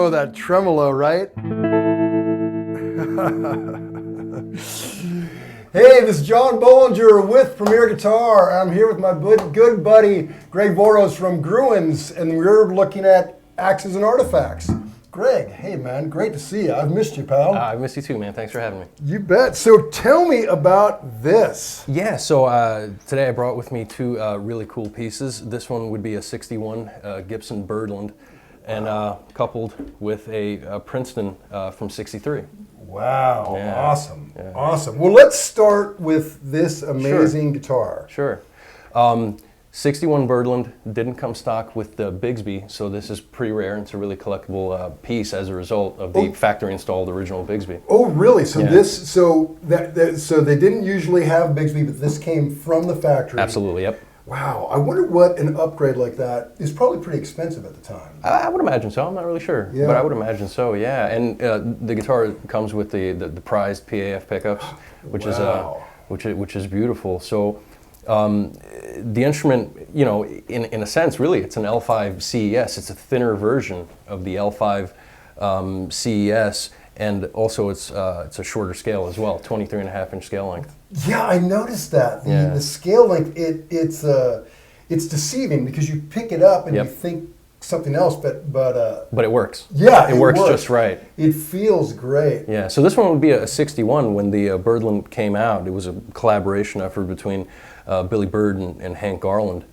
Oh, that tremolo, right? Hey, this is John Bohlinger with Premier Guitar. I'm here with my good buddy Greg Boros from Gruen's, and we're looking at axes and artifacts. Greg, hey man, great to see you. I've missed you, pal. I've missed you too, man. Thanks for having me. You bet. So tell me about this. Yeah, so today I brought with me two really cool pieces. This one would be a 61 Gibson Byrdland, and coupled with a Princeton from 63. Wow, Yeah. awesome, Yeah. awesome. Well, let's start with this amazing guitar. Sure. 61 Byrdland didn't come stock with the Bigsby, so this is pretty rare, and it's a really collectible piece as a result of the factory installed original Bigsby. Oh, really? So Yeah. so they didn't usually have Bigsby, but this came from the factory. Absolutely, yep. Wow, I wonder what an upgrade like that is. Probably pretty expensive at the time. I would imagine so. I'm not really sure, Yeah. but I would imagine so. Yeah, and the guitar comes with the prized PAF pickups, which Wow. is beautiful. So the instrument, you know, in a sense, really, it's an L5 CES. It's a thinner version of the L5 CES, and also it's a shorter scale as well, 23.5-inch scale length. Yeah, I noticed that. The scale length, it's deceiving because you pick it up and Yep. you think something else, but it works. Yeah, it works just right. It feels great. Yeah, so this one would be a 61 when the Byrdland came out. It was a collaboration effort between Billy Byrd and Hank Garland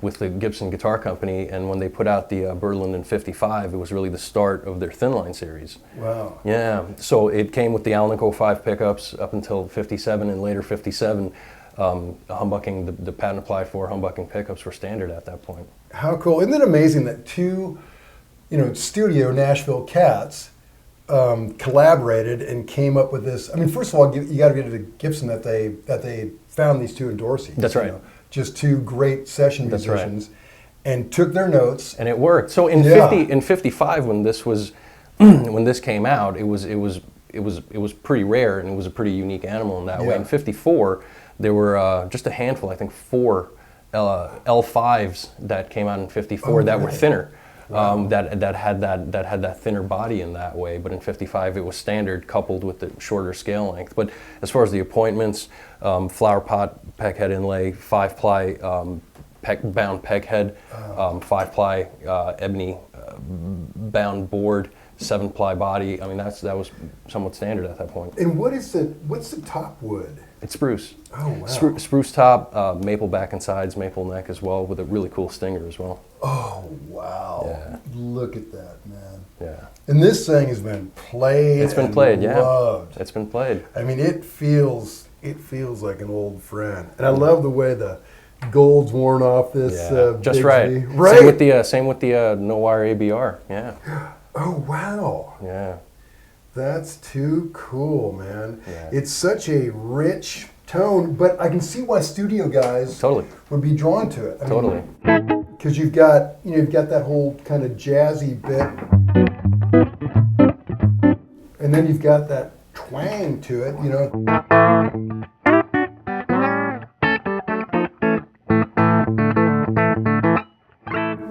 with the Gibson Guitar Company, and when they put out the Byrdland in 55, it was really the start of their thin line series. Wow. Yeah, so it came with the Alnico 5 pickups up until 57, and later 57, humbucking, the patent applied for humbucking pickups were standard at that point. How cool. Isn't it amazing that two, studio Nashville cats collaborated and came up with this? I mean, first of all, you got to give it to Gibson that they found these two in Dorsey. That's right. Just two great session That's musicians, and took their notes. And it worked. So in 55, when this was when this came out, it was pretty rare, and it was a pretty unique animal in that way. In 54, there were just a handful, I think 4 L5s that came out in 54 that were thinner. Wow. That had that thinner body in that way, but in 55 it was standard coupled with the shorter scale length. But as far as the appointments, flower pot peg head inlay, 5-ply bound peg head, 5-ply ebony bound board, 7-ply body. I mean that was somewhat standard at that point. And what's the top wood? It's spruce. Oh wow. Spruce top, maple back and sides, maple neck as well, with a really cool stinger as well. Oh wow! Yeah. Look at that, man. Yeah. And this thing has been played. It's been played, loved. yeah. It's been played. I mean, it feels like an old friend, and I love the way the gold's worn off this. Just Bigsby. right. Right. Same with the no wire ABR. Yeah. Oh wow. Yeah. That's too cool, man. Yeah. It's such a rich tone, but I can see why studio guys would be drawn to it. I mean, because you've got that whole kind of jazzy bit, and then you've got that twang to it,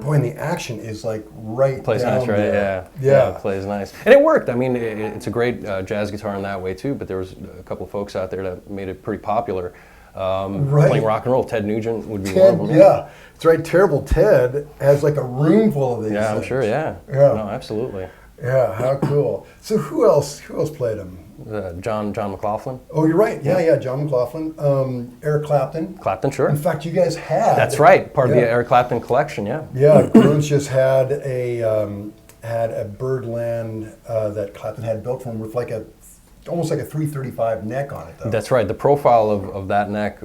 Boy, and the action is like right Plays down nice, right? there. Yeah. It plays nice, and it worked. I mean, it's a great jazz guitar in that way too. But there was a couple of folks out there that made it pretty popular. Playing rock and roll. Ted Nugent would be one of them. Yeah, it's right. Terrible Ted has like a room full of these. Yeah, I'm things. sure. Yeah. Yeah. No, absolutely. Yeah, how cool. So who else played him? John McLaughlin. Oh, you're right. Yeah, John McLaughlin. Eric Clapton. Clapton, sure. In fact, you guys had. That's right. Part of the Eric Clapton collection. Yeah. Yeah, Gruen's just had a Byrdland that Clapton had built for him with almost like a 335 neck on it, though. That's right. The profile of that neck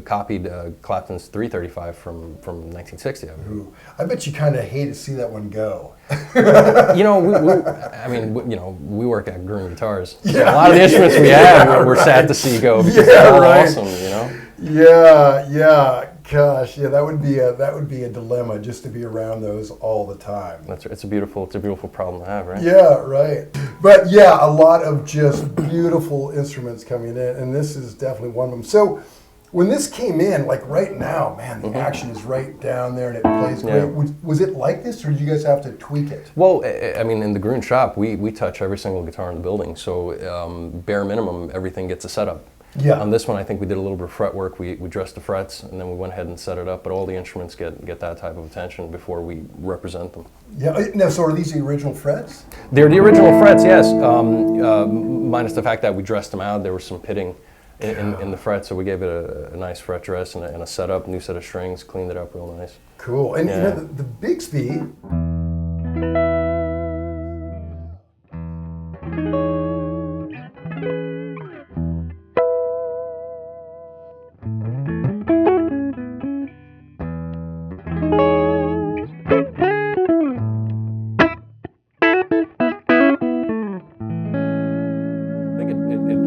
copied Clapton's 335 from 1960. I believe. I bet you kind of hate to see that one go. We work at Gruen Guitars. So a lot of the instruments we have, we're sad to see go because they're all awesome. Yeah. Gosh, yeah, that would be a dilemma just to be around those all the time. That's right. It's a beautiful problem to have, right? Yeah, right. But yeah, a lot of just beautiful instruments coming in, and this is definitely one of them. So, When this came in, like right now, man, the action is right down there and it plays great. Was it like this, or did you guys have to tweak it? Well, I mean, in the Gruen shop, we touch every single guitar in the building, so bare minimum, everything gets a setup. Yeah. On this one, I think we did a little bit of fret work. We dressed the frets, and then we went ahead and set it up. But all the instruments get that type of attention before we represent them. Yeah. Now, so are these the original frets? They're the original frets, yes. Minus the fact that we dressed them out. There was some pitting in the frets, so we gave it a nice fret dress and a setup, new set of strings, cleaned it up real nice. Cool. And you know, the Bigsby.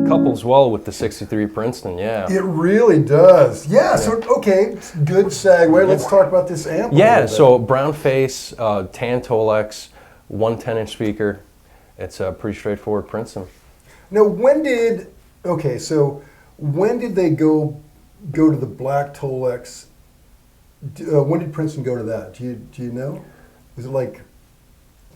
Couples well with the '63 Princeton, yeah. It really does. Yeah, so, okay, good segue. Let's talk about this amp. Yeah, so brown face, tan Tolex, 110-inch speaker. It's a pretty straightforward Princeton. Now, when did they go to the black Tolex? When did Princeton go to that? Do you know? Was it like,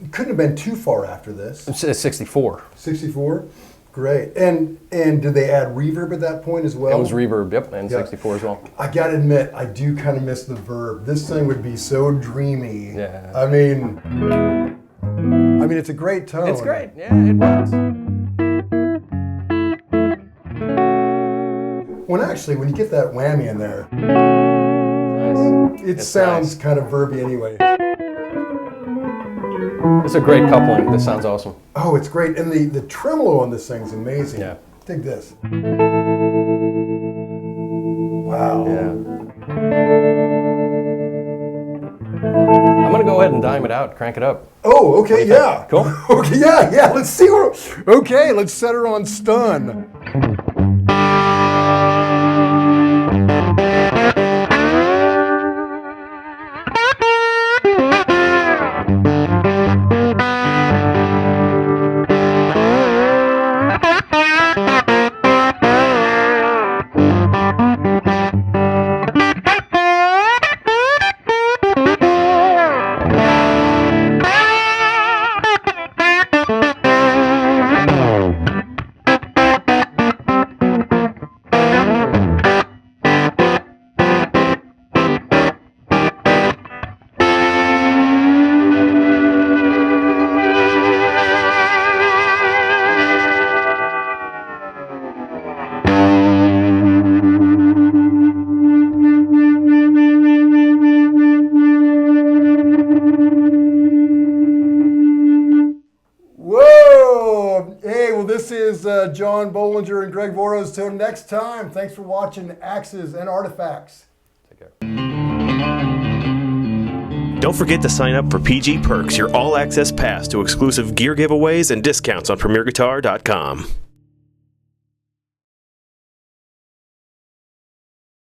it couldn't have been too far after this. It's 64. 64? Great. And did they add reverb at that point as well? It was reverb, yep, and 64 as well. I gotta admit, I do kind of miss the verb. This thing would be so dreamy. Yeah. I mean, it's a great tone. It's great, yeah, it works. When you get that whammy in there, Nice. it sounds kind of verby anyway. It's a great coupling. This sounds awesome. Oh, it's great. And the tremolo on this thing is amazing. Yeah. Dig this. Wow. Yeah. I'm going to go ahead and dime it out, crank it up. Oh, okay, yeah. Cool? Okay, yeah. Let's see okay, let's set her on stun. This is John Bohlinger and Greg Voros. Till next time, thanks for watching Axes and Artifacts. Take care. Don't forget to sign up for PG Perks, your all-access pass to exclusive gear giveaways and discounts on PremierGuitar.com.